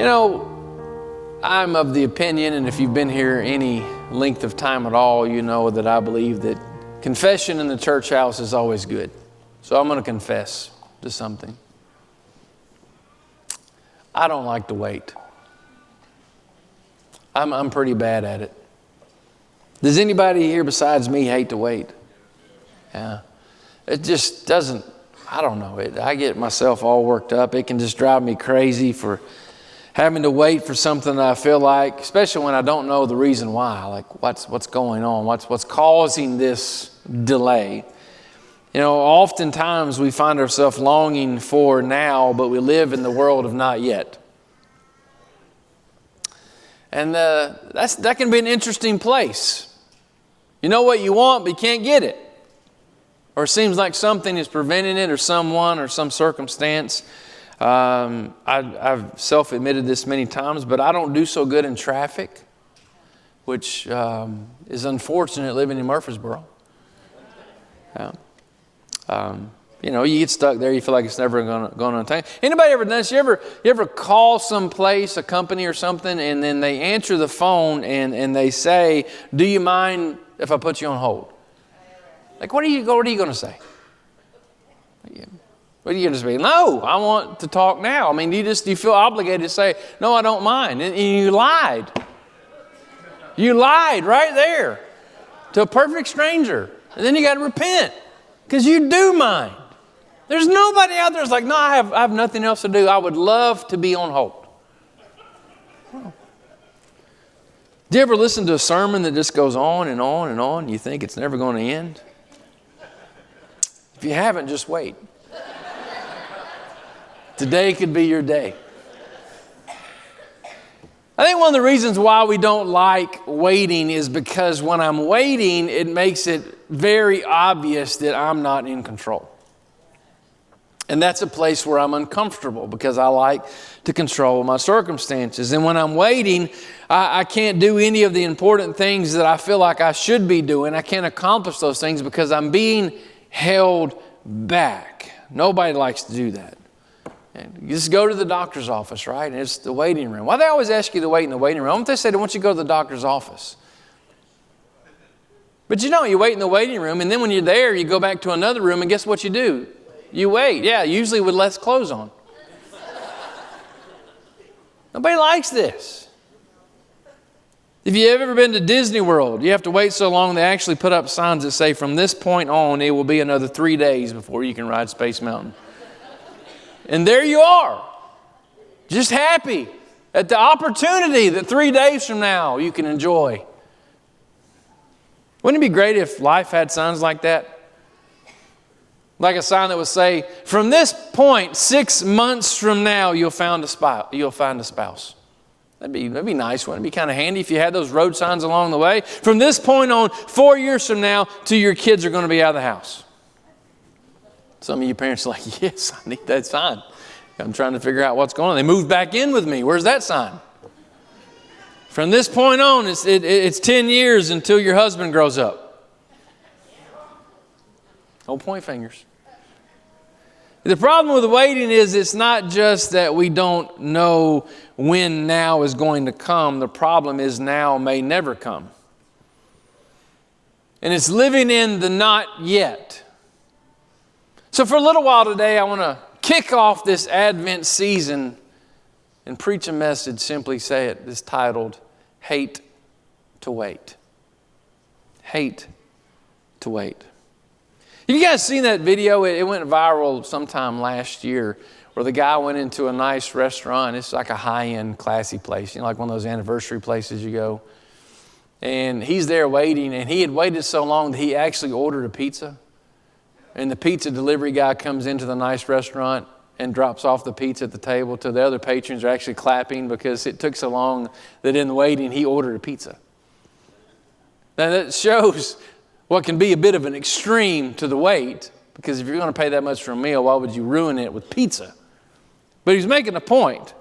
You know, I'm of the opinion, and if you've been here any length of time at all, you know that I believe that confession in the church house is always good. So I'm going to confess to something. I don't like to wait. I'm pretty bad at it. Does anybody here besides me hate to wait? Yeah. It just doesn't, I don't know. I get myself all worked up. It can just drive me crazy for having to wait for something that I feel like, especially when I don't know the reason why, like what's going on, what's causing this delay. You know, oftentimes we find ourselves longing for now, but we live in the world of not yet. And that can be an interesting place. You know what you want, but you can't get it. Or it seems like something is preventing it, or someone, or some circumstance. I've self-admitted this many times, but I don't do so good in traffic, which is unfortunate living in Murfreesboro. You know, you get stuck there, you feel like it's never going to attain. Anybody ever done this? You ever call someplace, a company or something, and then they answer the phone and they say, "Do you mind if I put you on hold?" Like, what are you going to say? What are you going to say? No, I want to talk now. I mean, you feel obligated to say, "No, I don't mind." And you lied. You lied right there to a perfect stranger. And then you got to repent because you do mind. There's nobody out there that's like, "No, I have nothing else to do. I would love to be on hold." Do you ever listen to a sermon that just goes on and on and on? You think it's never going to end? If you haven't, just wait. Today could be your day. I think one of the reasons why we don't like waiting is because when I'm waiting, it makes it very obvious that I'm not in control. And that's a place where I'm uncomfortable because I like to control my circumstances. And when I'm waiting, I can't do any of the important things that I feel like I should be doing. I can't accomplish those things because I'm being held back. Nobody likes to do that. And you just go to the doctor's office, right? And it's the waiting room. Why do they always ask you to wait in the waiting room? Why don't they say they want you to go to the doctor's office? But you know, you wait in the waiting room, and then when you're there, you go back to another room, and guess what you do? You wait. Yeah, usually with less clothes on. Nobody likes this. If you've ever been to Disney World, you have to wait so long they actually put up signs that say, "From this point on, it will be another 3 days before you can ride Space Mountain." And there you are, just happy at the opportunity that 3 days from now you can enjoy. Wouldn't it be great if life had signs like that? Like a sign that would say, "From this point, 6 months from now, you'll find a spouse." That'd be nice, wouldn't it? Be kind of handy if you had those road signs along the way. From this point on, 4 years from now, till your kids are going to be out of the house. Some of you parents are like, "Yes, I need that sign. I'm trying to figure out what's going on. They moved back in with me. Where's that sign?" From this point on, it's 10 years until your husband grows up. Don't point fingers. The problem with waiting is it's not just that we don't know when now is going to come. The problem is now may never come. And it's living in the not yet. So for a little while today, I want to kick off this Advent season and preach a message, simply say it, it's titled, "Hate to Wait." Hate to wait. Have you guys seen that video? It went viral sometime last year where the guy went into a nice restaurant. It's like a high-end, classy place, you know, like one of those anniversary places you go. And he's there waiting, and he had waited so long that he actually ordered a pizza. And the pizza delivery guy comes into the nice restaurant and drops off the pizza at the table till the other patrons are actually clapping because it took so long that in the waiting he ordered a pizza. Now that shows what can be a bit of an extreme to the wait, because if you're going to pay that much for a meal, why would you ruin it with pizza? But he's making a point.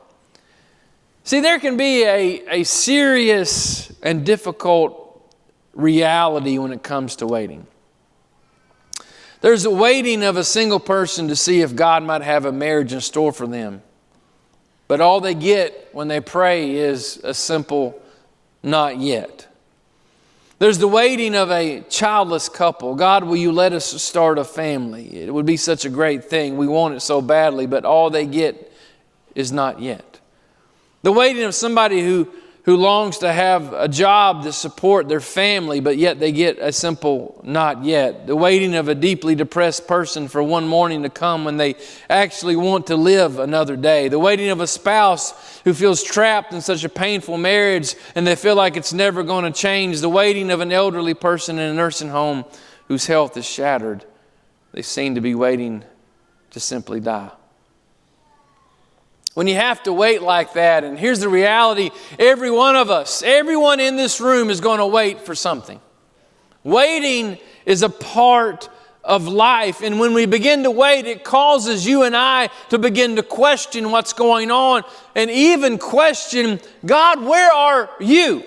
See, there can be a serious and difficult reality when it comes to waiting. There's a waiting of a single person to see if God might have a marriage in store for them. But all they get when they pray is a simple not yet. There's the waiting of a childless couple. God, will you let us start a family? It would be such a great thing. We want it so badly, but all they get is not yet. The waiting of somebody who longs to have a job to support their family, but yet they get a simple not yet. The waiting of a deeply depressed person for one morning to come when they actually want to live another day. The waiting of a spouse who feels trapped in such a painful marriage and they feel like it's never going to change. The waiting of an elderly person in a nursing home whose health is shattered. They seem to be waiting to simply die. When you have to wait like that, and here's the reality, every one of us, everyone in this room is going to wait for something. Waiting is a part of life, and when we begin to wait, it causes you and I to begin to question what's going on, and even question, God, where are you?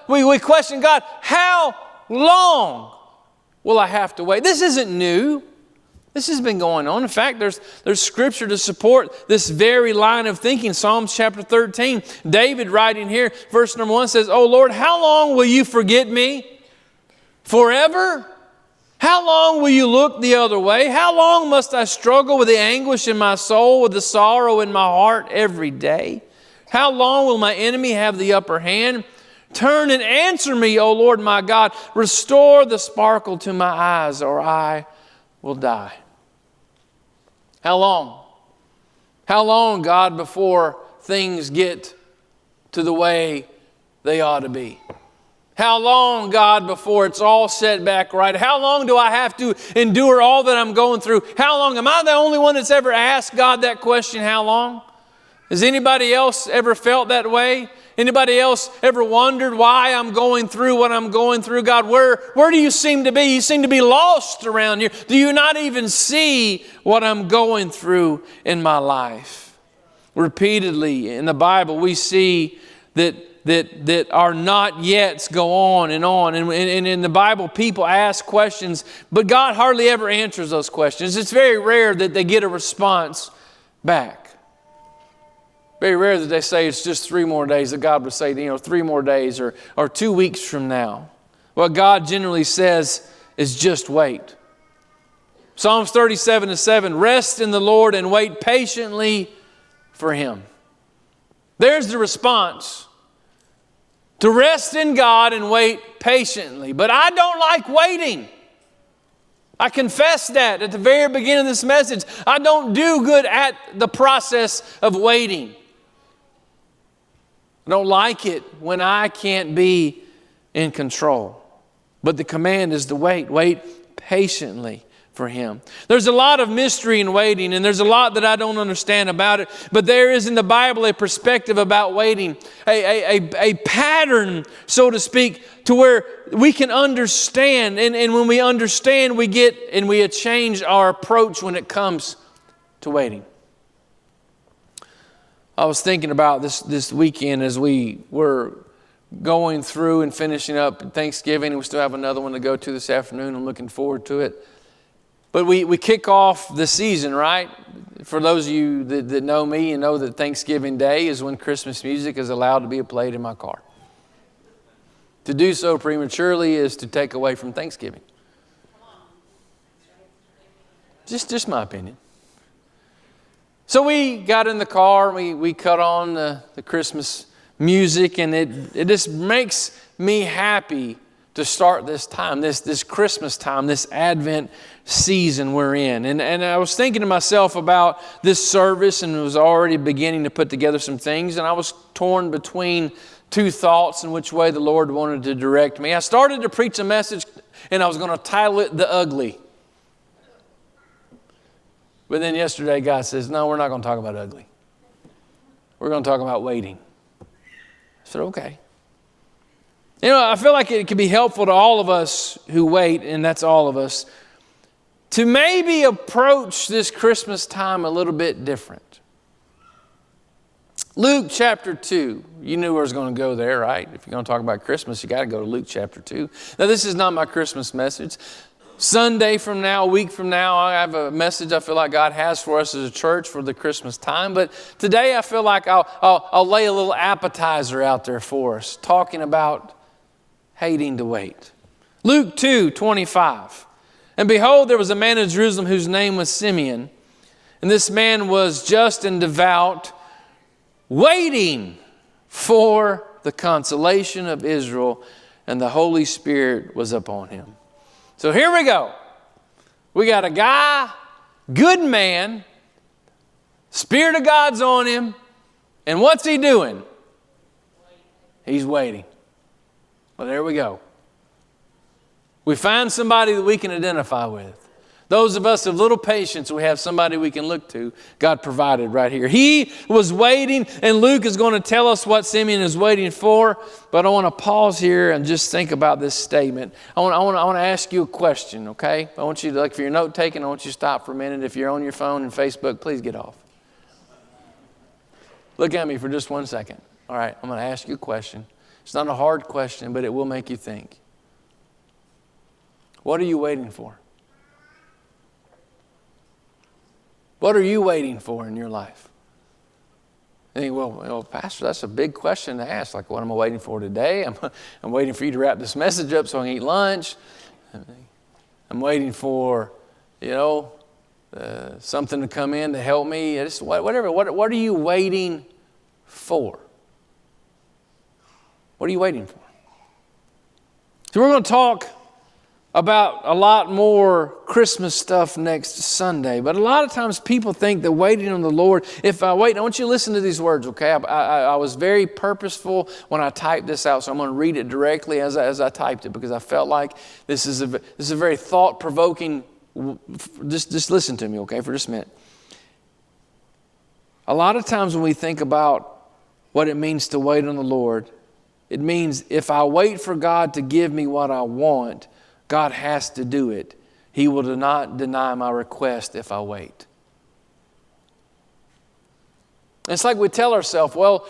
We question, God, how long will I have to wait? This isn't new. This has been going on. In fact, there's scripture to support this very line of thinking. Psalms chapter 13, David writing here, verse number 1 says, "Oh Lord, how long will you forget me? Forever? How long will you look the other way? How long must I struggle with the anguish in my soul, with the sorrow in my heart every day? How long will my enemy have the upper hand? Turn and answer me, O Lord my God. Restore the sparkle to my eyes, or I will die." How long? How long, God, before things get to the way they ought to be? How long, God, before it's all set back right? How long do I have to endure all that I'm going through? How long? Am I the only one that's ever asked God that question, how long? Has anybody else ever felt that way? Anybody else ever wondered why I'm going through what I'm going through? God, where do you seem to be? You seem to be lost around here. Do you not even see what I'm going through in my life? Repeatedly in the Bible, we see that our not yets go on. And in the Bible, people ask questions, but God hardly ever answers those questions. It's very rare that they get a response back. Very rare that they say it's just 3 more days, that God would say, 3 more days or 2 weeks from now. What God generally says is just wait. Psalms 37:7, rest in the Lord and wait patiently for Him. There's the response. To rest in God and wait patiently. But I don't like waiting. I confess that at the very beginning of this message. I don't do good at the process of waiting. I don't like it when I can't be in control. But the command is to wait. Wait patiently for Him. There's a lot of mystery in waiting, and there's a lot that I don't understand about it. But there is in the Bible a perspective about waiting, a pattern, so to speak, to where we can understand. And when we understand, we change our approach when it comes to waiting. I was thinking about this weekend as we were going through and finishing up Thanksgiving, and we still have another one to go to this afternoon. I'm looking forward to it. But we kick off the season, right? For those of you that know me, you know that Thanksgiving Day is when Christmas music is allowed to be played in my car. To do so prematurely is to take away from Thanksgiving. Just my opinion. So we got in the car, we cut on the Christmas music, and it just makes me happy to start this time, this Christmas time, this Advent season we're in. And I was thinking to myself about this service and was already beginning to put together some things, and I was torn between 2 thoughts in which way the Lord wanted to direct me. I started to preach a message, and I was going to title it The Ugly. But then yesterday, God says, no, we're not going to talk about ugly. We're going to talk about waiting. I said, okay. I feel like it could be helpful to all of us who wait, and that's all of us, to maybe approach this Christmas time a little bit different. Luke chapter 2. You knew I was going to go there, right? If you're going to talk about Christmas, you got to go to Luke chapter 2. Now, this is not my Christmas message. Sunday from now, a week from now, I have a message I feel like God has for us as a church for the Christmas time. But today I feel like I'll lay a little appetizer out there for us, talking about hating to wait. Luke 2:25. And behold, there was a man in Jerusalem whose name was Simeon. And this man was just and devout, waiting for the consolation of Israel, and the Holy Spirit was upon him. So here we go. We got a guy, good man, Spirit of God's on him, and what's he doing? He's waiting. Well, there we go. We find somebody that we can identify with. Those of us of little patience, we have somebody we can look to. God provided right here. He was waiting, and Luke is going to tell us what Simeon is waiting for. But I want to pause here and just think about this statement. I want to ask you a question, okay? I want you to, like, if you're note taking, I want you to stop for a minute. If you're on your phone and Facebook, please get off. Look at me for just 1 second. All right, I'm going to ask you a question. It's not a hard question, but it will make you think. What are you waiting for? What are you waiting for in your life? You think, well, Pastor, that's a big question to ask. Like, what am I waiting for today? I'm waiting for you to wrap this message up so I can eat lunch. I'm waiting for, something to come in to help me. Just whatever. What are you waiting for? What are you waiting for? So we're going to talk about a lot more Christmas stuff next Sunday. But a lot of times people think that waiting on the Lord, if I wait, I want you to listen to these words, okay? I was very purposeful when I typed this out, so I'm going to read it directly as I typed it, because I felt like this is a very thought-provoking, just listen to me, okay, for just a minute. A lot of times when we think about what it means to wait on the Lord, it means if I wait for God to give me what I want, God has to do it. He will not deny my request if I wait. It's like we tell ourselves, well,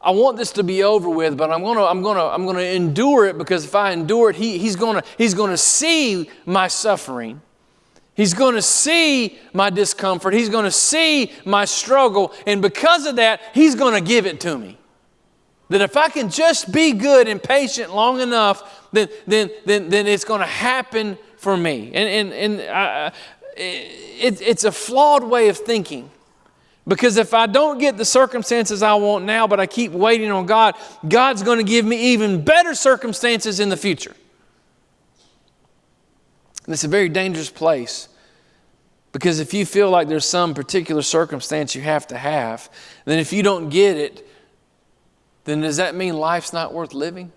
I want this to be over with, but I'm going to endure it, because if I endure it, he's going to see my suffering. He's going to see my discomfort. He's going to see my struggle, and because of that, he's going to give it to me. That if I can just be good and patient long enough, then it's going to happen for me. It's a flawed way of thinking. Because if I don't get the circumstances I want now, but I keep waiting on God, God's going to give me even better circumstances in the future. And it's a very dangerous place. Because if you feel like there's some particular circumstance you have to have, then if you don't get it, then does that mean life's not worth living?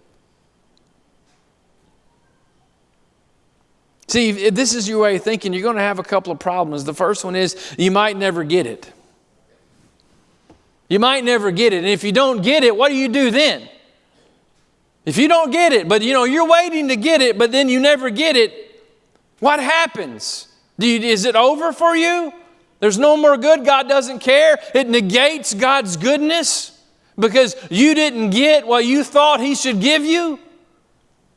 See, if this is your way of thinking, you're going to have a couple of problems. The first one is you might never get it. You might never get it. And if you don't get it, what do you do then? If you don't get it, but you're waiting to get it, but then you never get it, what happens? Is it over for you? There's no more good. God doesn't care. It negates God's goodness because you didn't get what you thought He should give you.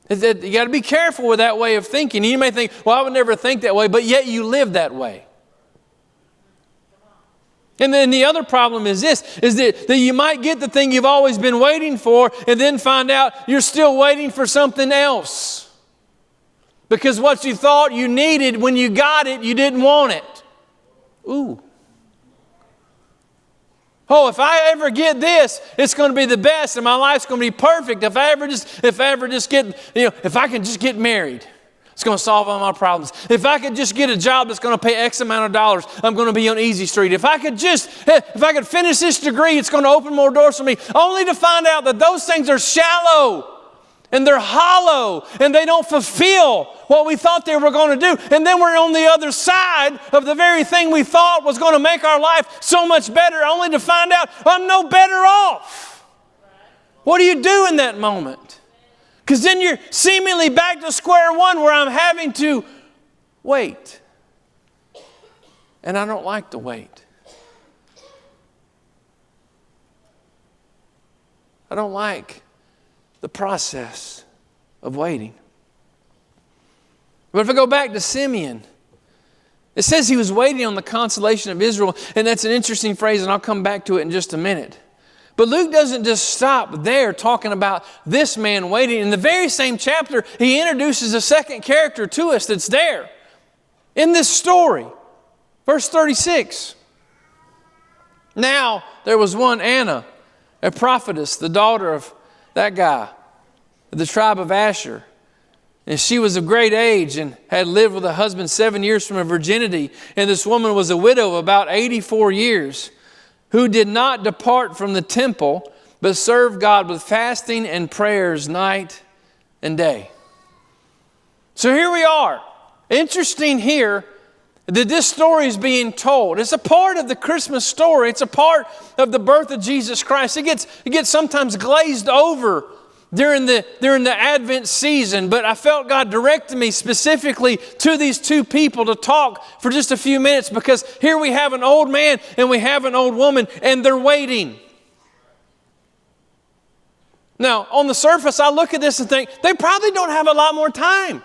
You got to be careful with that way of thinking. You may think, well, I would never think that way, but yet you live that way. And then the other problem is this, is that you might get the thing you've always been waiting for and then find out you're still waiting for something else. Because what you thought you needed when you got it, you didn't want it. Ooh. Oh, if I ever get this, it's going to be the best and my life's going to be perfect. If I can just get married, it's going to solve all my problems. If I could just get a job that's going to pay X amount of dollars, I'm going to be on Easy Street. If I could finish this degree, it's going to open more doors for me. Only to find out that those things are shallow and they're hollow and they don't fulfill what we thought they were going to do. And then we're on the other side of the very thing we thought was going to make our life so much better, only to find out I'm no better off. What do you do in that moment? Because then you're seemingly back to square one where I'm having to wait. And I don't like to wait. I don't like the process of waiting. But if I go back to Simeon, it says he was waiting on the consolation of Israel, and that's an interesting phrase, and I'll come back to it in just a minute. But Luke doesn't just stop there talking about this man waiting. In the very same chapter, he introduces a second character to us that's there in this story. Verse 36. Now there was one Anna, a prophetess, the daughter of that guy, of the tribe of Asher. And she was of great age and had lived with a husband 7 years from her virginity. And this woman was a widow of about 84 years, who did not depart from the temple, but served God with fasting and prayers night and day. So here we are. Interesting here that this story is being told. It's a part of the Christmas story. It's a part of the birth of Jesus Christ. It gets sometimes glazed over during the Advent season, but I felt God directed me specifically to these two people to talk for just a few minutes, because here we have an old man and we have an old woman, and they're waiting. Now, on the surface, I look at this and think, they probably don't have a lot more time.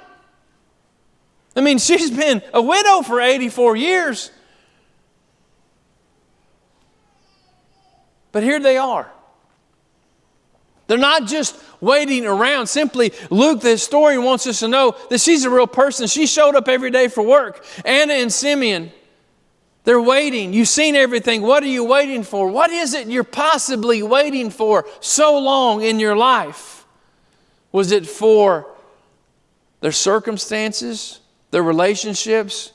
I mean, she's been a widow for 84 years. But here they are. They're not just waiting around. Simply, Luke, the historian, wants us to know that she's a real person. She showed up every day for work. Anna and Simeon, they're waiting. You've seen everything. What are you waiting for? What is it you're possibly waiting for so long in your life? Was it for their circumstances, their relationships?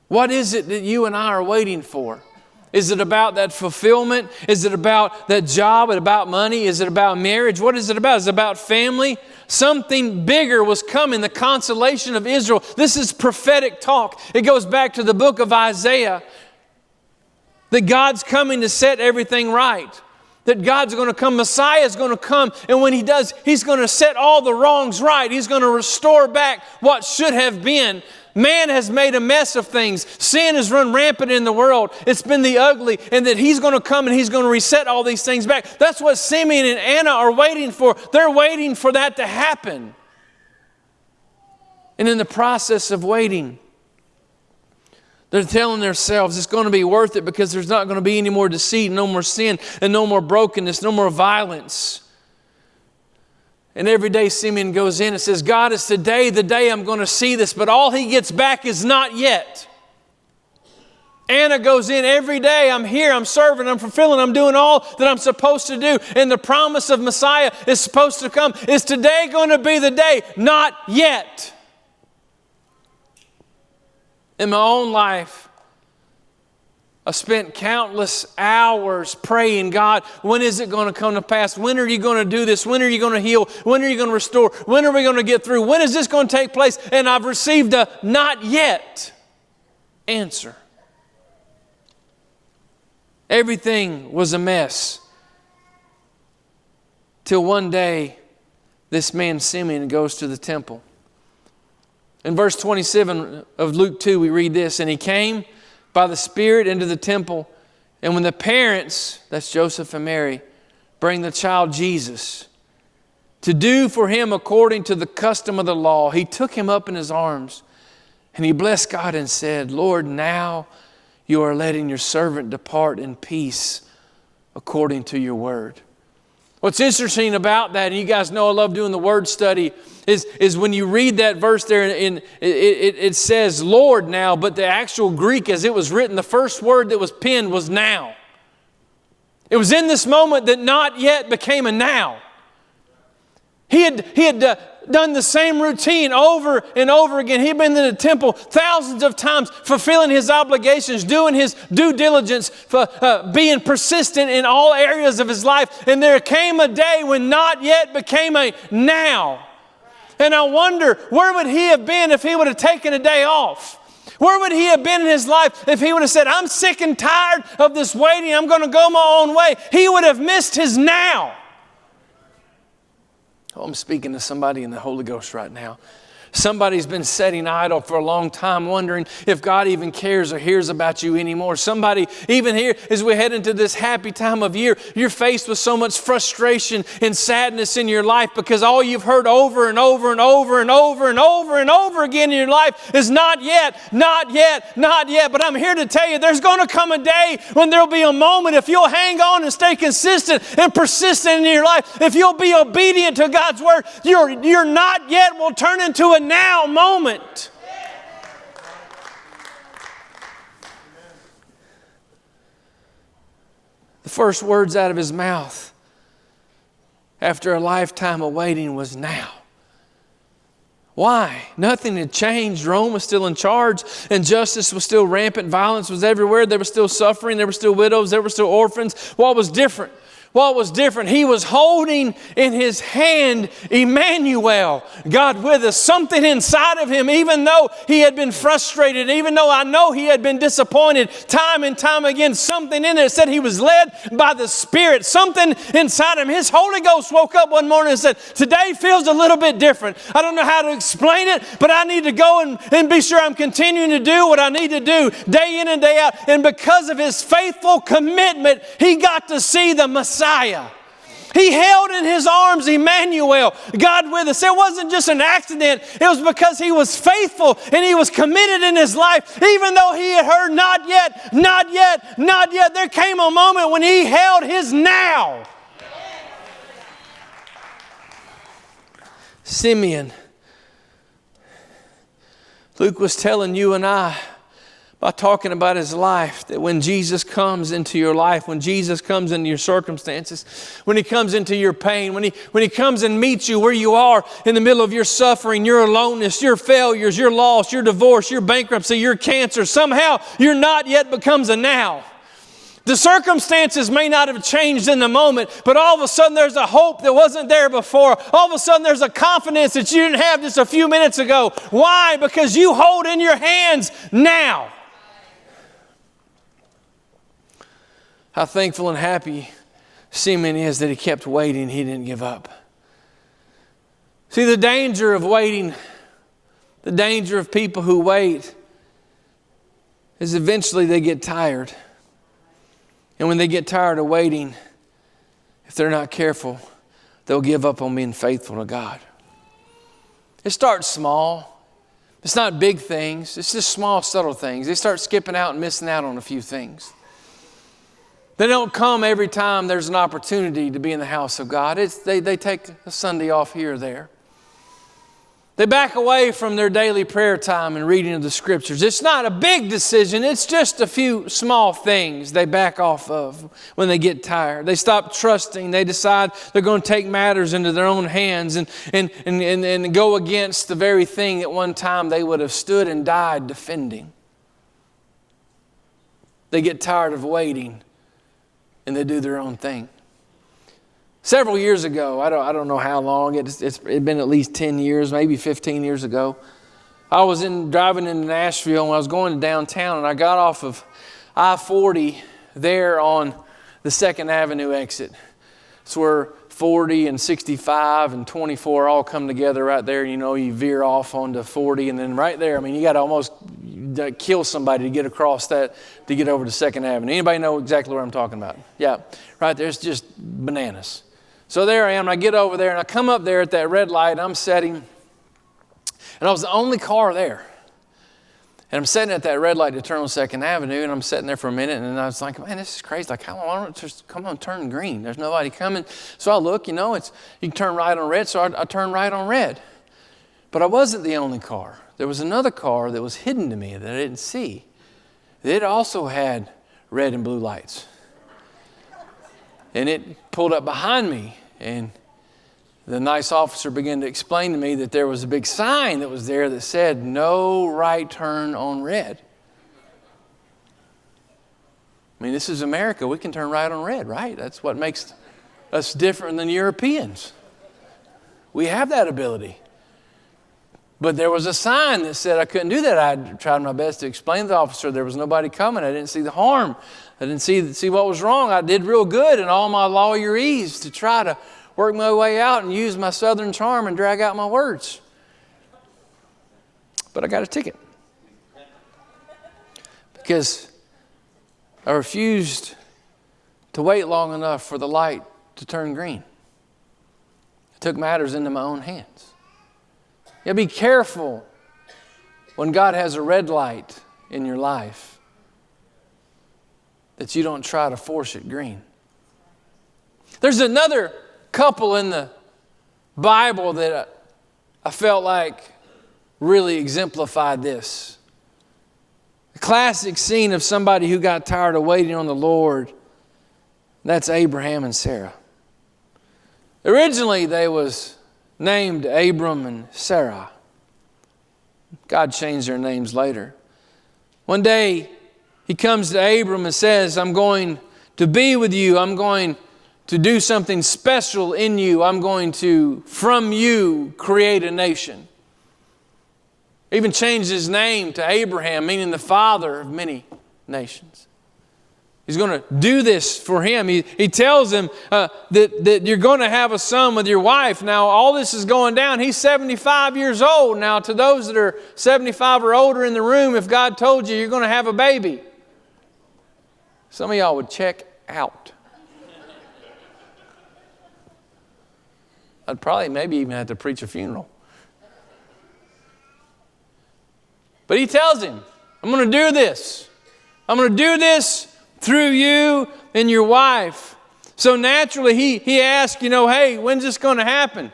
What is it that you and I are waiting for? Is it about that fulfillment? Is it about that job? Is it about money? Is it about marriage? What is it about? Is it about family? Something bigger was coming, the consolation of Israel. This is prophetic talk. It goes back to the book of Isaiah, that God's coming to set everything right. That God's going to come, Messiah is going to come, and when He does, He's going to set all the wrongs right. He's going to restore back what should have been. Man has made a mess of things. Sin has run rampant in the world. It's been the ugly, and that He's going to come and He's going to reset all these things back. That's what Simeon and Anna are waiting for. They're waiting for that to happen. And in the process of waiting, they're telling themselves it's going to be worth it, because there's not going to be any more deceit, no more sin, and no more brokenness, no more violence. And every day Simeon goes in and says, God, it's today the day I'm going to see this, but all he gets back is not yet. Anna goes in every day. I'm here, I'm serving, I'm fulfilling, I'm doing all that I'm supposed to do. And the promise of Messiah is supposed to come. Is today going to be the day? Not yet. In my own life, I spent countless hours praying, God, when is it going to come to pass? When are you going to do this? When are you going to heal? When are you going to restore? When are we going to get through? When is this going to take place? And I've received a not yet answer. Everything was a mess. Till one day, this man Simeon goes to the temple. In verse 27 of Luke 2, we read this, and he came by the Spirit into the temple, and when the parents, that's Joseph and Mary, bring the child Jesus to do for him according to the custom of the law, he took him up in his arms, and he blessed God and said, Lord, now you are letting your servant depart in peace according to your word. What's interesting about that, and you guys know I love doing the word study, is when you read that verse there, it says Lord now, but the actual Greek as it was written, the first word that was penned was now. It was in this moment that not yet became a now. He had done the same routine over and over again. He'd been in the temple thousands of times, fulfilling his obligations, doing his due diligence, being persistent in all areas of his life. And there came a day when not yet became a now. And I wonder, where would he have been if he would have taken a day off? Where would he have been in his life if he would have said, I'm sick and tired of this waiting, I'm going to go my own way? He would have missed his now. Oh, I'm speaking to somebody in the Holy Ghost right now. Somebody's been sitting idle for a long time, wondering if God even cares or hears about you anymore. Somebody, even here, as we head into this happy time of year, you're faced with so much frustration and sadness in your life because all you've heard over and over and over and over and over and over again in your life is not yet, not yet, not yet. But I'm here to tell you, there's going to come a day when there'll be a moment, if you'll hang on and stay consistent and persistent in your life, if you'll be obedient to God's word, your not yet will turn into a now moment. The first words out of his mouth after a lifetime of waiting was now. Why? Nothing had changed. Rome was still in charge. Injustice was still rampant. Violence was everywhere. There was still suffering. There were still widows. There were still orphans. What was different? What was different? He was holding in his hand Emmanuel, God with us. Something inside of him, even though he had been frustrated, even though I know he had been disappointed time and time again, something in there said he was led by the Spirit. Something inside him. His Holy Ghost woke up one morning and said, today feels a little bit different. I don't know how to explain it, but I need to go and be sure I'm continuing to do what I need to do day in and day out. And because of his faithful commitment, he got to see the Messiah. He held in his arms Emmanuel, God with us. It wasn't just an accident. It was because he was faithful and he was committed in his life. Even though he had heard not yet, not yet, not yet, there came a moment when he held his now. Simeon. Luke was telling you and I by talking about his life, that when Jesus comes into your life, when Jesus comes into your circumstances, when he comes into your pain, when he comes and meets you where you are in the middle of your suffering, your aloneness, your failures, your loss, your divorce, your bankruptcy, your cancer, somehow your not yet becomes a now. The circumstances may not have changed in the moment, but all of a sudden there's a hope that wasn't there before. All of a sudden there's a confidence that you didn't have just a few minutes ago. Why? Because you hold in your hands now. How thankful and happy Simeon is that he kept waiting. He didn't give up. See, the danger of waiting, the danger of people who wait is eventually they get tired. And when they get tired of waiting, if they're not careful, they'll give up on being faithful to God. It starts small. It's not big things. It's just small, subtle things. They start skipping out and missing out on a few things. They don't come every time there's an opportunity to be in the house of God. They take a Sunday off here or there. They back away from their daily prayer time and reading of the Scriptures. It's not a big decision. It's just a few small things they back off of when they get tired. They stop trusting. They decide they're going to take matters into their own hands and go against the very thing at one time they would have stood and died defending. They get tired of waiting and they do their own thing. Several years ago, I don't know how long, it's been at least 10 years, maybe 15 years ago, I was driving into Nashville and I was going to downtown and I got off of I-40 there on the 2nd Avenue exit. It's where 40 and 65 and 24 all come together right there. You know, you veer off onto 40 and then right there, I mean, you got to almost kill somebody to get across that, to get over to 2nd Avenue. Anybody know exactly what I'm talking about? Yeah, right there. It's just bananas. So there I am. I get over there and I come up there at that red light. I'm sitting and I was the only car there. And I'm sitting at that red light to turn on 2nd Avenue, and I'm sitting there for a minute, and I was like, man, this is crazy. Like, how long? Just come on, turn green. There's nobody coming. So I look, you can turn right on red, so I turned right on red. But I wasn't the only car. There was another car that was hidden to me that I didn't see. It also had red and blue lights. And it pulled up behind me, and the nice officer began to explain to me that there was a big sign that was there that said, no right turn on red. I mean, this is America. We can turn right on red, right? That's what makes us different than Europeans. We have that ability. But there was a sign that said I couldn't do that. I tried my best to explain to the officer there was nobody coming. I didn't see the harm. I didn't see what was wrong. I did real good in all my lawyerese to try to work my way out and use my southern charm and drag out my words. but I got a ticket. Because I refused to wait long enough for the light to turn green. I took matters into my own hands. You be careful when God has a red light in your life that you don't try to force it green. There's another couple in the Bible that I felt like really exemplified this. A classic scene of somebody who got tired of waiting on the Lord. That's Abraham and Sarah. Originally, they was named Abram and Sarai. God changed their names later. One day, he comes to Abram and says, I'm going to be with you. I'm going to do something special in you. I'm going to, from you, create a nation. Even changed his name to Abraham, meaning the father of many nations. He's going to do this for him. He tells him that you're going to have a son with your wife. Now, all this is going down. He's 75 years old. Now, to those that are 75 or older in the room, if God told you you're going to have a baby, some of y'all would check out. I'd probably maybe even have to preach a funeral. But he tells him, I'm going to do this. I'm going to do this through you and your wife. So naturally he asked, hey, when's this going to happen?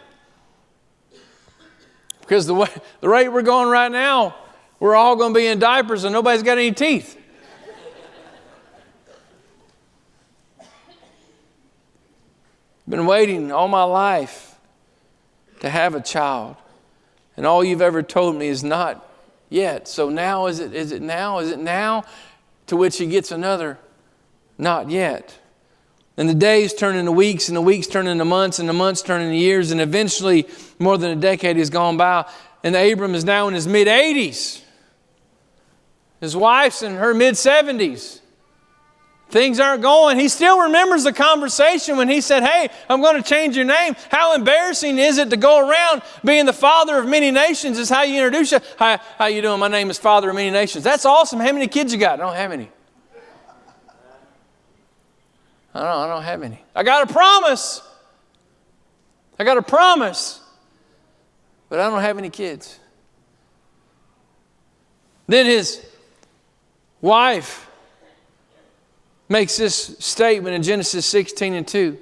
Because the rate we're going right now, we're all going to be in diapers and nobody's got any teeth. Been waiting all my life to have a child. And all you've ever told me is not yet. So now, is it now? Is it now? To which he gets another, not yet. And the days turn into weeks, and the weeks turn into months, and the months turn into years, and eventually more than a decade has gone by, and Abram is now in his mid-80s. His wife's in her mid-70s. Things aren't going. He still remembers the conversation when he said, hey, I'm going to change your name. How embarrassing is it to go around being the father of many nations is how you introduce you. Hi, how you doing? My name is Father of Many Nations. That's awesome. How many kids you got? I don't have any. I don't have any. I got a promise. But I don't have any kids. Then his wife makes this statement in Genesis 16:2.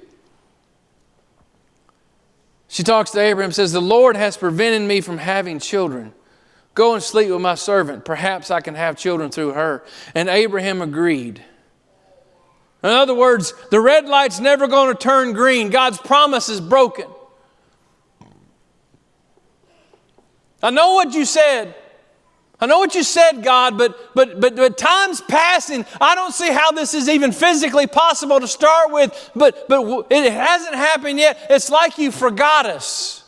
She talks to Abraham, says, the Lord has prevented me from having children. Go and sleep with my servant. Perhaps I can have children through her. And Abraham agreed. In other words, the red light's never going to turn green. God's promise is broken. I know what you said. God, but time's passing. I don't see how this is even physically possible to start with, but it hasn't happened yet. It's like you forgot us.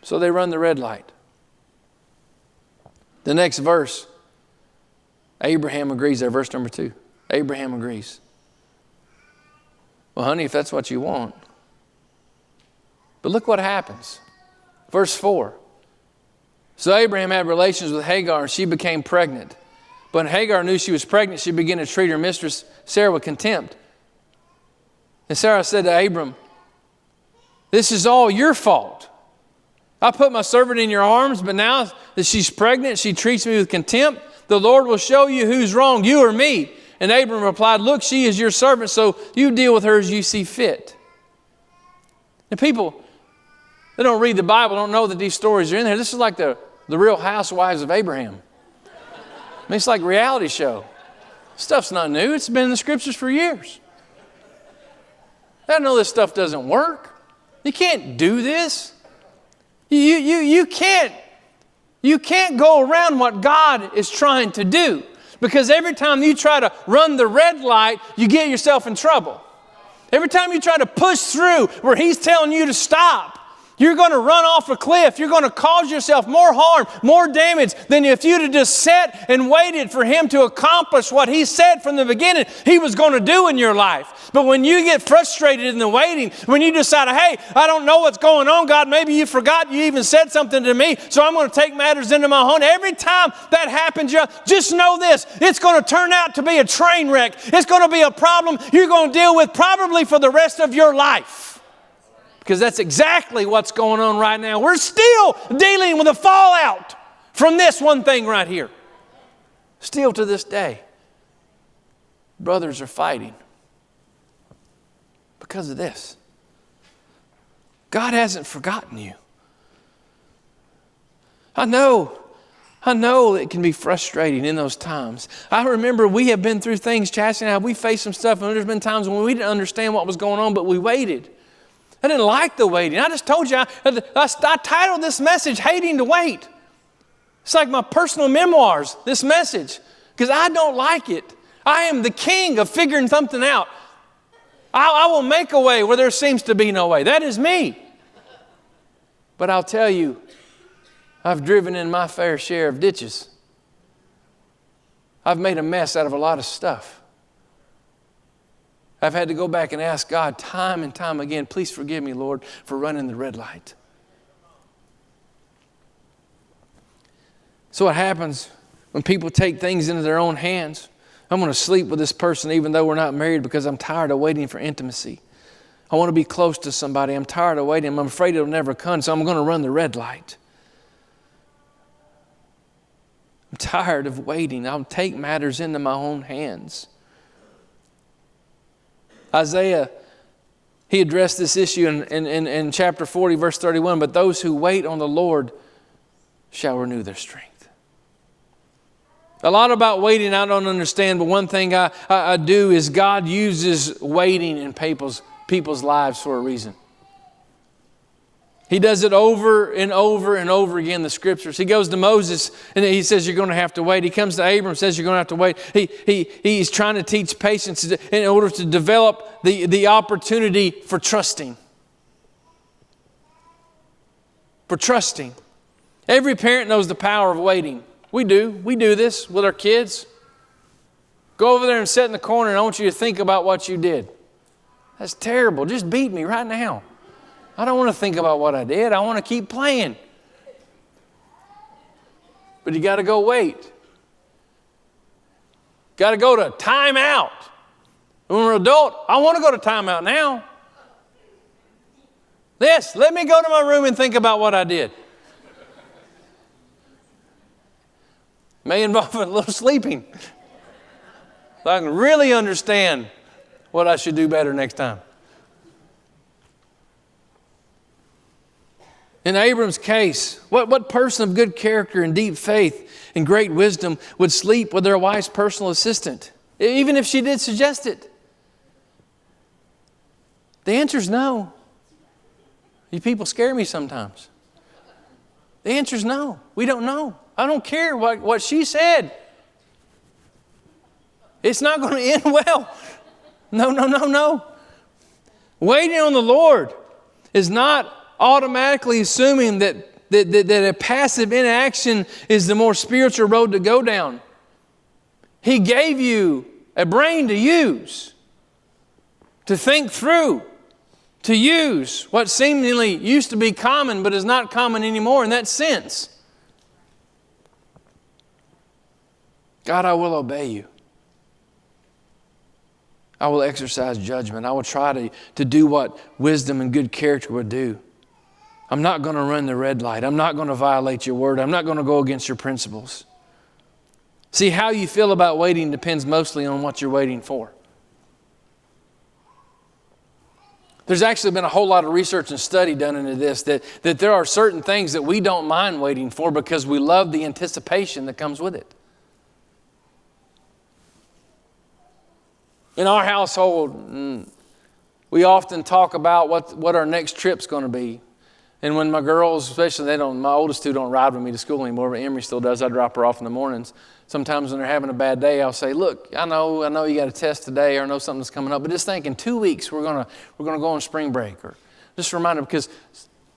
So they run the red light. The next verse, Abraham agrees there, verse number 2. Abraham agrees. Well, honey, if that's what you want. But look what happens. Verse 4. So Abraham had relations with Hagar, and she became pregnant. But when Hagar knew she was pregnant, she began to treat her mistress Sarah with contempt. And Sarah said to Abram, this is all your fault. I put my servant in your arms, but now that she's pregnant, she treats me with contempt. The Lord will show you who's wrong, you or me. And Abram replied, look, she is your servant, so you deal with her as you see fit. And people, they don't read the Bible, don't know that these stories are in there. This is like the Real Housewives of Abraham. I mean, it's like a reality show. Stuff's not new. It's been in the scriptures for years. I know this stuff doesn't work. You can't do this. You can't go around what God is trying to do. Because every time you try to run the red light, you get yourself in trouble. Every time you try to push through where He's telling you to stop, you're going to run off a cliff. You're going to cause yourself more harm, more damage than if you'd have just sat and waited for Him to accomplish what He said from the beginning He was going to do in your life. But when you get frustrated in the waiting, when you decide, hey, I don't know what's going on, God, maybe you forgot you even said something to me, so I'm going to take matters into my own. Every time that happens, just know this, it's going to turn out to be a train wreck. It's going to be a problem you're going to deal with probably for the rest of your life. Because that's exactly what's going on right now. We're still dealing with the fallout from this one thing right here. Still to this day, brothers are fighting because of this. God hasn't forgotten you. I know it can be frustrating in those times. I remember we have been through things, Chastity and I, we faced some stuff, and there's been times when we didn't understand what was going on, but we waited. I didn't like the waiting. I just told you, I titled this message, Hating to Wait. It's like my personal memoirs, this message, because I don't like it. I am the king of figuring something out. I will make a way where there seems to be no way. That is me. But I'll tell you, I've driven in my fair share of ditches. I've made a mess out of a lot of stuff. I've had to go back and ask God time and time again, please forgive me, Lord, for running the red light. So what happens when people take things into their own hands? I'm going to sleep with this person even though we're not married because I'm tired of waiting for intimacy. I want to be close to somebody. I'm tired of waiting. I'm afraid it'll never come, so I'm going to run the red light. I'm tired of waiting. I'll take matters into my own hands. Isaiah, he addressed this issue in chapter 40, verse 31. But those who wait on the Lord shall renew their strength. A lot about waiting I don't understand, but one thing I do is God uses waiting in people's lives for a reason. He does it over and over and over again in the Scriptures. He goes to Moses and he says, you're going to have to wait. He comes to Abram and says, you're going to have to wait. He's trying to teach patience in order to develop the opportunity for trusting. For trusting. Every parent knows the power of waiting. We do. We do this with our kids. Go over there and sit in the corner and I want you to think about what you did. That's terrible. Just beat me right now. I don't want to think about what I did. I want to keep playing. But you got to go wait. Got to go to timeout. When we're an adult, I want to go to timeout now. Let me go to my room and think about what I did. May involve a little sleeping. So I can really understand what I should do better next time. In Abram's case, what person of good character and deep faith and great wisdom would sleep with their wife's personal assistant, even if she did suggest it? The answer is no. You people scare me sometimes. The answer is no. We don't know. I don't care what she said. It's not going to end well. No. Waiting on the Lord is not automatically assuming that a passive inaction is the more spiritual road to go down. He gave you a brain to use, to think through, to use what seemingly used to be common but is not common anymore in that sense. God, I will obey you. I will exercise judgment. I will try to do what wisdom and good character would do. I'm not going to run the red light. I'm not going to violate your word. I'm not going to go against your principles. See, how you feel about waiting depends mostly on what you're waiting for. There's actually been a whole lot of research and study done into this, that there are certain things that we don't mind waiting for because we love the anticipation that comes with it. In our household, we often talk about what our next trip's going to be. And when my girls, especially my oldest two don't ride with me to school anymore, but Emery still does. I drop her off in the mornings. Sometimes when they're having a bad day, I'll say, look, I know you got a test today, or I know something's coming up, but just think in 2 weeks we're gonna go on spring break. Or just remind them, because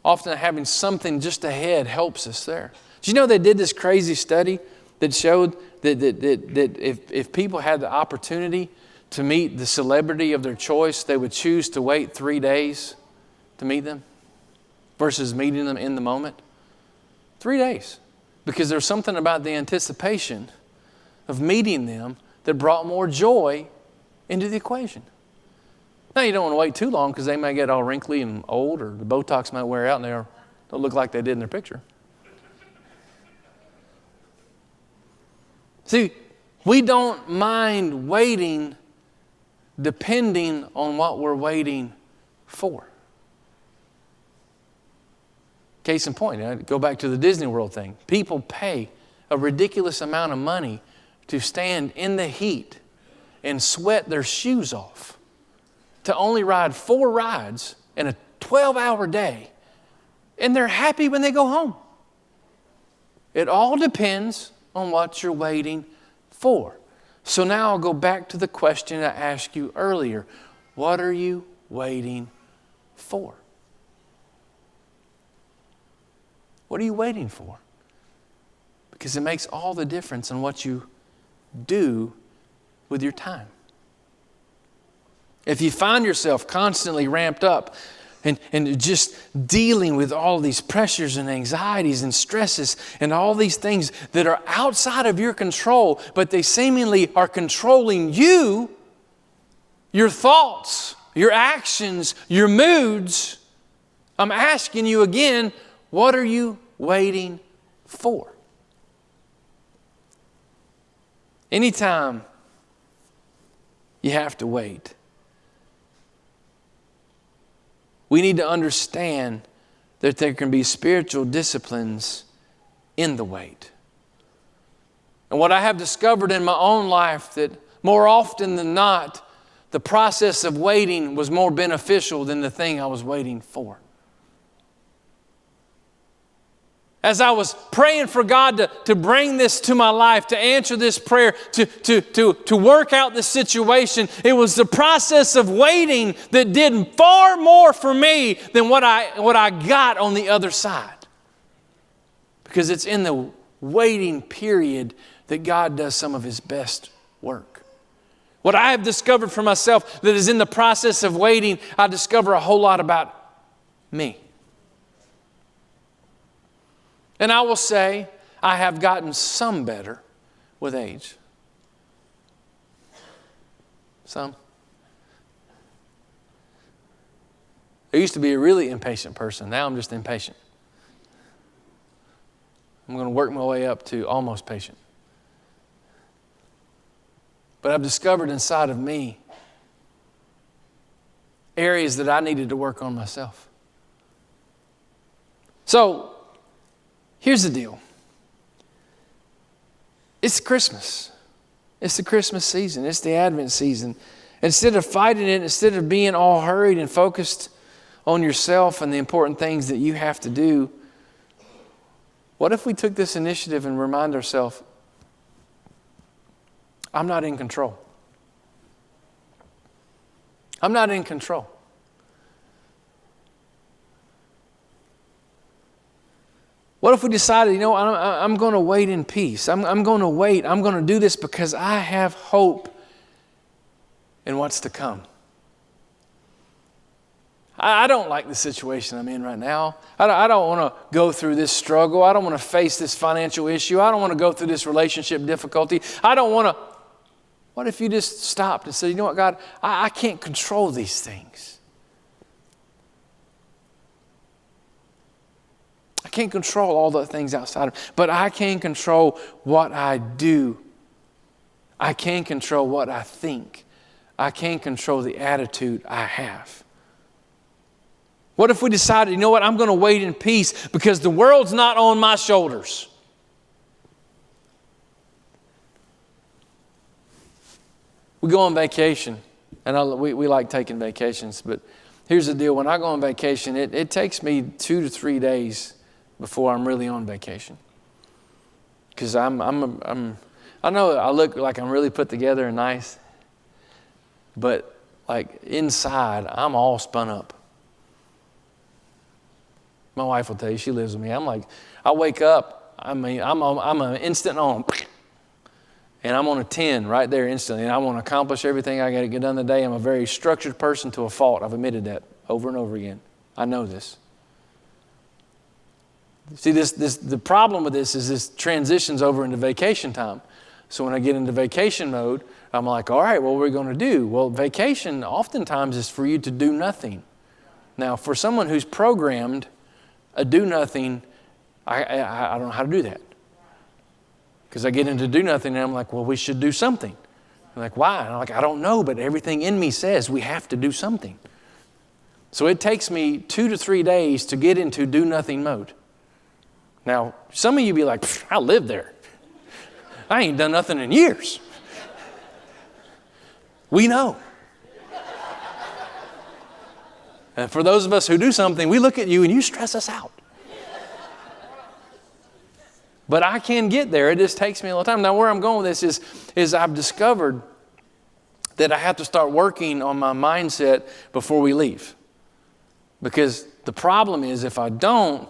often having something just ahead helps us there. Did you know they did this crazy study that showed that if people had the opportunity to meet the celebrity of their choice, they would choose to wait 3 days to meet them versus meeting them in the moment? 3 days. Because there's something about the anticipation of meeting them that brought more joy into the equation. Now, you don't want to wait too long because they may get all wrinkly and old, or the Botox might wear out and they don't look like they did in their picture. See, we don't mind waiting depending on what we're waiting for. Case in point, go back to the Disney World thing. People pay a ridiculous amount of money to stand in the heat and sweat their shoes off to only ride 4 rides in a 12-hour day, and they're happy when they go home. It all depends on what you're waiting for. So now I'll go back to the question I asked you earlier. What are you waiting for? What are you waiting for? Because it makes all the difference in what you do with your time. If you find yourself constantly ramped up and just dealing with all these pressures and anxieties and stresses and all these things that are outside of your control, but they seemingly are controlling you, your thoughts, your actions, your moods, I'm asking you again, what are you waiting for? Anytime you have to wait, we need to understand that there can be spiritual disciplines in the wait. And what I have discovered in my own life, that more often than not, the process of waiting was more beneficial than the thing I was waiting for. As I was praying for God to bring this to my life, to answer this prayer, to work out this situation, it was the process of waiting that did far more for me than what I got on the other side. Because it's in the waiting period that God does some of His best work. What I have discovered for myself that is in the process of waiting, I discover a whole lot about me. And I will say, I have gotten some better with age. Some. I used to be a really impatient person. Now I'm just impatient. I'm going to work my way up to almost patient. But I've discovered inside of me areas that I needed to work on myself. So, here's the deal. It's Christmas. It's the Christmas season. It's the Advent season. Instead of fighting it, instead of being all hurried and focused on yourself and the important things that you have to do, what if we took this initiative and remind ourselves, I'm not in control. I'm not in control. What if we decided, I'm going to wait in peace. I'm going to wait. I'm going to do this because I have hope in what's to come. I don't like the situation I'm in right now. I don't want to go through this struggle. I don't want to face this financial issue. I don't want to go through this relationship difficulty. I don't want to. What if you just stopped and said, you know what, God, I can't control these things. I can't control all the things outside of me, but I can control what I do. I can control what I think. I can control the attitude I have. What if we decided, you know what, I'm going to wait in peace because the world's not on my shoulders. We go on vacation, and we like taking vacations, but here's the deal. When I go on vacation, it takes me 2 to 3 days before I'm really on vacation. Because I know I look like I'm really put together and nice, but like inside, I'm all spun up. My wife will tell you, she lives with me. I'm like, I wake up, I'm an instant on. and I'm on a 10 right there instantly, and I want to accomplish everything I got to get done today. I'm a very structured person to a fault. I've admitted that over and over again. I know this. See, the problem with this is this transitions over into vacation time. So when I get into vacation mode, I'm like, all right, what are we going to do? Well, vacation oftentimes is for you to do nothing. Now, for someone who's programmed a do nothing, I don't know how to do that. Because I get into do nothing and I'm like, well, we should do something. I'm like, why? And I'm like, I don't know, but everything in me says we have to do something. So it takes me 2 to 3 days to get into do nothing mode. Now, some of you be like, I live there. I ain't done nothing in years. We know. And for those of us who do something, we look at you and you stress us out. But I can get there. It just takes me a little time. Now, where I'm going with this is I've discovered that I have to start working on my mindset before we leave. Because the problem is if I don't,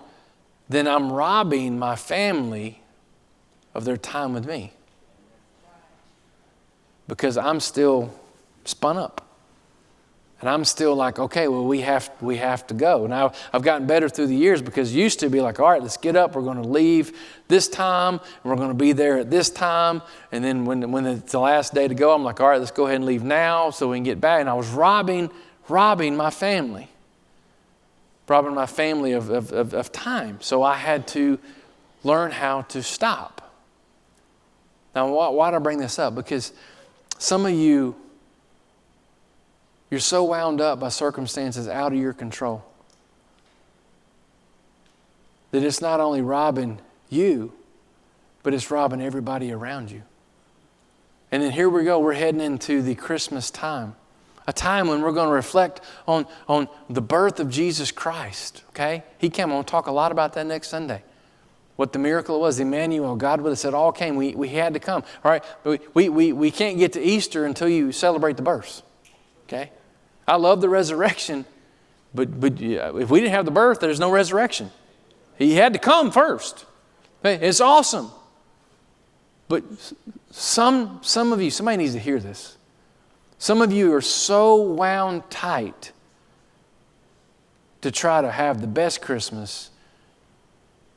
then I'm robbing my family of their time with me. Because I'm still spun up. And I'm still like, okay, well, we have to go. Now, I've gotten better through the years because it used to be like, all right, let's get up. We're going to leave this time. And we're going to be there at this time. And then when it's the last day to go, I'm like, all right, let's go ahead and leave now so we can get back. And I was robbing my family. Robbing my family of time. So I had to learn how to stop. Now, why did I bring this up? Because some of you, you're so wound up by circumstances out of your control that it's not only robbing you, but it's robbing everybody around you. And then here we go, we're heading into the Christmas time, a time when we're going to reflect on the birth of Jesus Christ, okay? He came. I'm going to talk a lot about that next Sunday. What the miracle was, Emmanuel, God with us, it all came. We had to come, all right? We can't get to Easter until you celebrate the birth. Okay? I love the resurrection, but if we didn't have the birth, there's no resurrection. He had to come first. Okay? It's awesome. But some of you, somebody needs to hear this. Some of you are so wound tight to try to have the best Christmas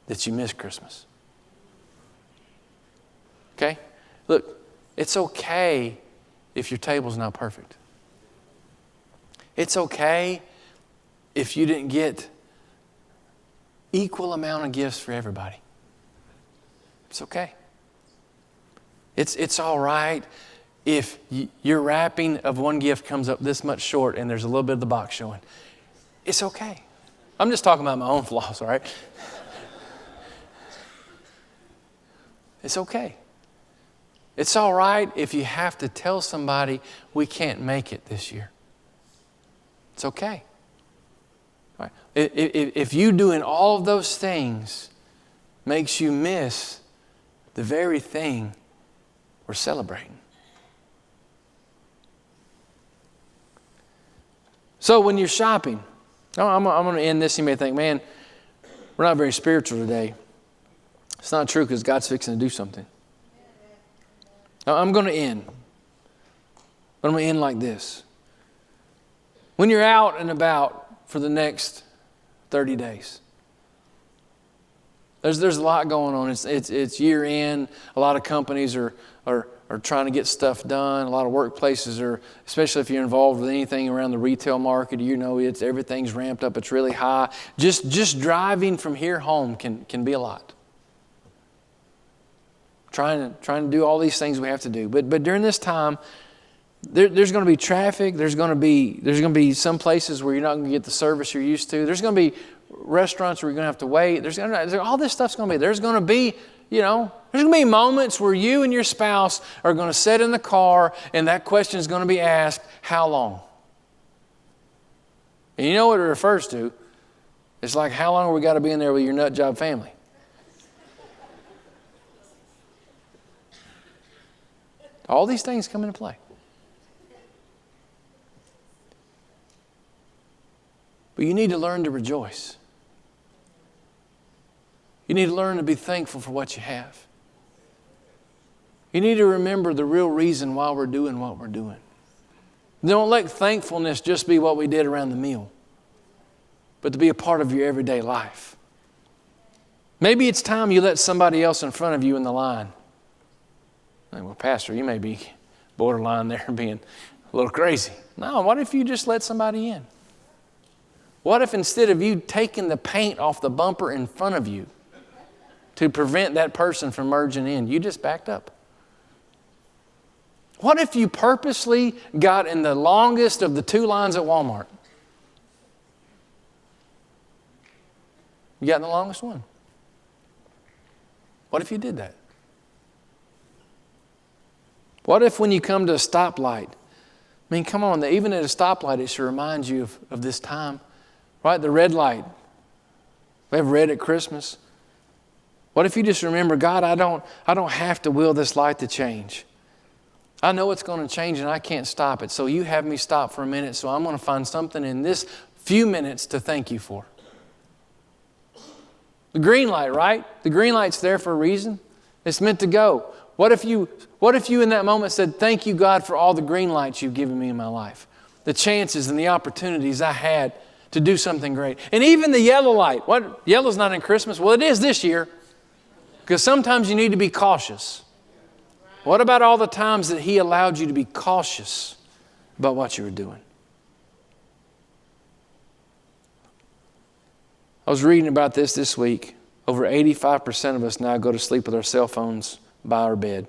that you miss Christmas. Okay? Look, it's okay if your table's not perfect. It's okay if you didn't get equal amount of gifts for everybody. It's okay. It's all right if your wrapping of one gift comes up this much short and there's a little bit of the box showing. It's okay. I'm just talking about my own flaws, all right? It's okay. It's all right if you have to tell somebody we can't make it this year. It's okay. All right. If you doing all of those things makes you miss the very thing we're celebrating. So when you're shopping, I'm going to end this. You may think, man, we're not very spiritual today. It's not true because God's fixing to do something. Now, I'm going to end. But I'm going to end like this. When you're out and about for the next 30 days, there's a lot going on. It's year end. A lot of companies are trying to get stuff done. A lot of workplaces are, especially if you're involved with anything around the retail market, you know everything's ramped up. It's really high. Just driving from here home can be a lot. Trying to do all these things we have to do. But during this time, there's going to be traffic. There's going to be some places where you're not going to get the service you're used to. There's going to be restaurants where you're going to have to wait. All this stuff's going to be. There's going to be, there's going to be moments where you and your spouse are going to sit in the car and that question is going to be asked, how long? And you know what it refers to? It's like, how long have we got to be in there with your nut job family? All these things come into play. But you need to learn to rejoice. You need to learn to be thankful for what you have. You need to remember the real reason why we're doing what we're doing. Don't let thankfulness just be what we did around the meal, but to be a part of your everyday life. Maybe it's time you let somebody else in front of you in the line. Well, Pastor, you may be borderline there being a little crazy. No, what if you just let somebody in? What if instead of you taking the paint off the bumper in front of you to prevent that person from merging in, you just backed up? What if you purposely got in the longest of the two lines at Walmart? You got in the longest one. What if you did that? What if when you come to a stoplight, I mean, come on, even at a stoplight, it should remind you of this time, right? The red light. We have red at Christmas. What if you just remember, God, I don't have to will this light to change. I know it's going to change and I can't stop it. So you have me stop for a minute, so I'm going to find something in this few minutes to thank you for. The green light, right? The green light's there for a reason. It's meant to go. What if you in that moment said, thank you, God, for all the green lights you've given me in my life, the chances and the opportunities I had to do something great. And even the yellow light. What? Yellow's not in Christmas? Well, it is this year, because sometimes you need to be cautious. What about all the times that He allowed you to be cautious about what you were doing? I was reading about this week. Over 85% of us now go to sleep with our cell phones by our bed.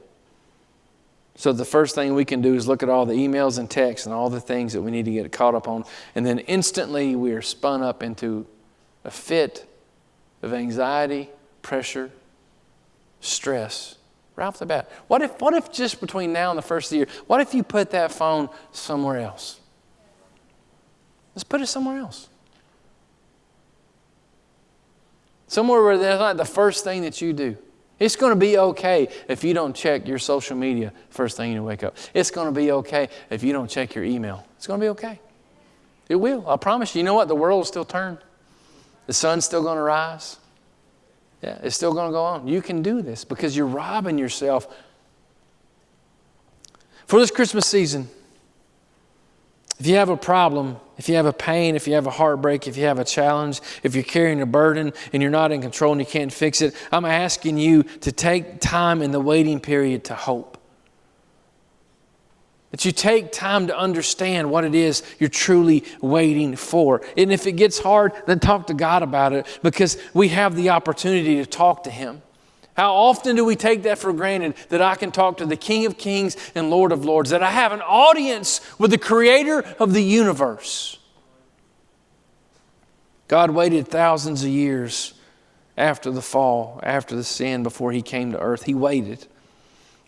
So the first thing we can do is look at all the emails and texts and all the things that we need to get caught up on. And then instantly we are spun up into a fit of anxiety, pressure, stress right off the bat. What if just between now and the first of the year, what if you put that phone somewhere else? Let's put it somewhere else. Somewhere where that's not the first thing that you do. It's going to be okay if you don't check your social media first thing you wake up. It's going to be okay if you don't check your email. It's going to be okay. It will. I promise you. You know what? The world will still turn. The sun's still going to rise. Yeah, it's still going to go on. You can do this because you're robbing yourself. For this Christmas season, if you have a problem, if you have a pain, if you have a heartbreak, if you have a challenge, if you're carrying a burden and you're not in control and you can't fix it, I'm asking you to take time in the waiting period to hope. That you take time to understand what it is you're truly waiting for. And if it gets hard, then talk to God about it, because we have the opportunity to talk to Him. How often do we take that for granted, that I can talk to the King of Kings and Lord of Lords, that I have an audience with the Creator of the universe? God waited thousands of years after the fall, after the sin, before He came to earth. He waited.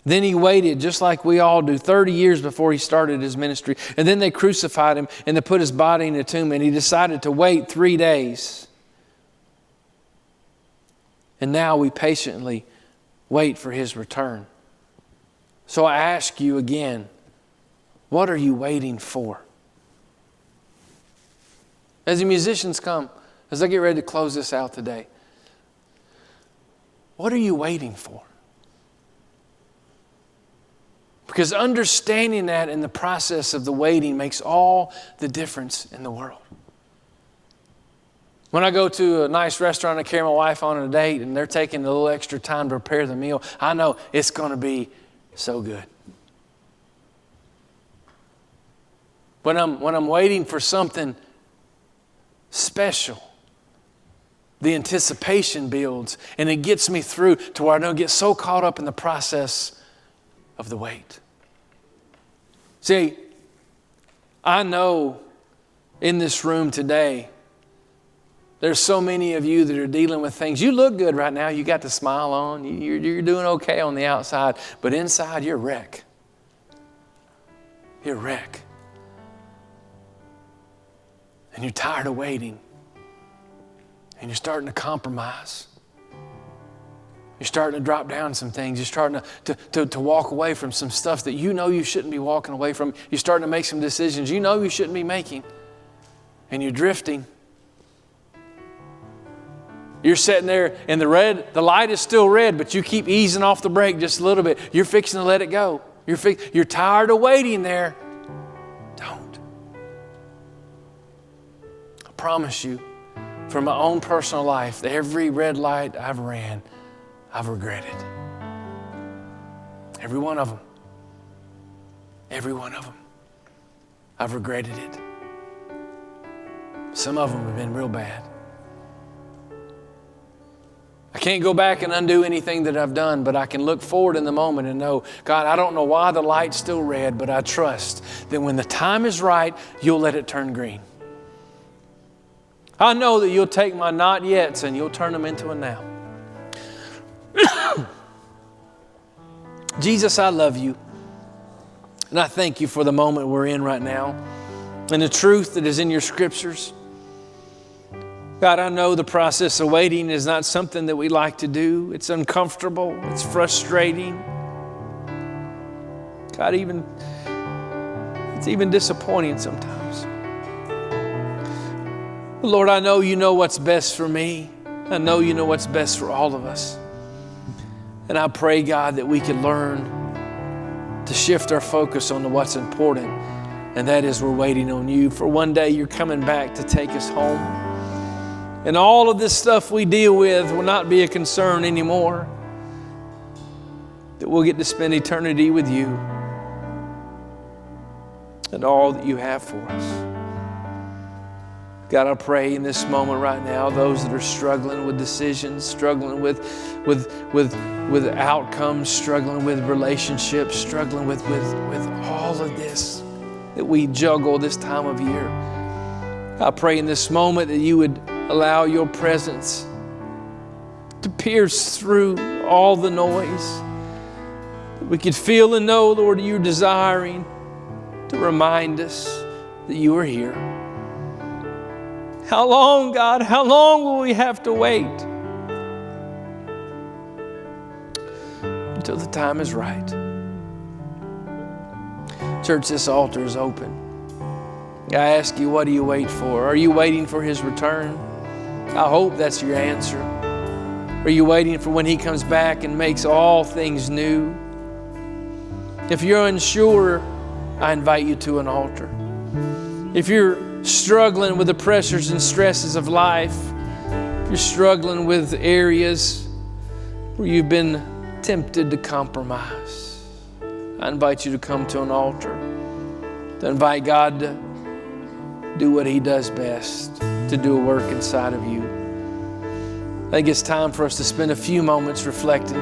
Then He waited, just like we all do, 30 years before He started His ministry. And then they crucified Him and they put His body in a tomb, and He decided to wait 3 days. And now we patiently wait for His return. So I ask you again, what are you waiting for? As the musicians come, as I get ready to close this out today, what are you waiting for? Because understanding that in the process of the waiting makes all the difference in the world. When I go to a nice restaurant and carry my wife on a date and they're taking a little extra time to prepare the meal, I know it's going to be so good. When I'm waiting for something special, the anticipation builds and it gets me through to where I don't get so caught up in the process of the wait. See, I know in this room today, there's so many of you that are dealing with things. You look good right now. You got the smile on. You're doing okay on the outside. But inside, you're a wreck. You're a wreck. And you're tired of waiting. And you're starting to compromise. You're starting to drop down some things. You're starting to walk away from some stuff that you know you shouldn't be walking away from. You're starting to make some decisions you know you shouldn't be making. And you're drifting. You're sitting there and the light is still red, but you keep easing off the brake just a little bit. You're fixing to let it go. You're tired of waiting there. Don't. I promise you, from my own personal life, that every red light I've ran, I've regretted. Every one of them. Every one of them. I've regretted it. Some of them have been real bad. I can't go back and undo anything that I've done, but I can look forward in the moment and know, God, I don't know why the light's still red, but I trust that when the time is right, you'll let it turn green. I know that you'll take my not yets and you'll turn them into a now. Jesus, I love you. And I thank you for the moment we're in right now and the truth that is in your scriptures. God, I know the process of waiting is not something that we like to do. It's uncomfortable. It's frustrating. God, it's even disappointing sometimes. But Lord, I know you know what's best for me. I know you know what's best for all of us. And I pray, God, that we can learn to shift our focus on what's important. And that is we're waiting on you. For one day you're coming back to take us home. And all of this stuff we deal with will not be a concern anymore. That we'll get to spend eternity with you and all that you have for us. God, I pray in this moment right now, those that are struggling with decisions, struggling with outcomes, struggling with relationships, struggling with all of this that we juggle this time of year. I pray in this moment that you would allow your presence to pierce through all the noise. That we could feel and know, Lord, you're desiring to remind us that you are here. How long, God? How long will we have to wait? Until the time is right. Church, this altar is open. I ask you, what do you wait for? Are you waiting for his return? I hope that's your answer. Are you waiting for when he comes back and makes all things new? If you're unsure, I invite you to an altar. If you're struggling with the pressures and stresses of life, if you're struggling with areas where you've been tempted to compromise, I invite you to come to an altar, to invite God to do what he does best, to do a work inside of you. I think it's time for us to spend a few moments reflecting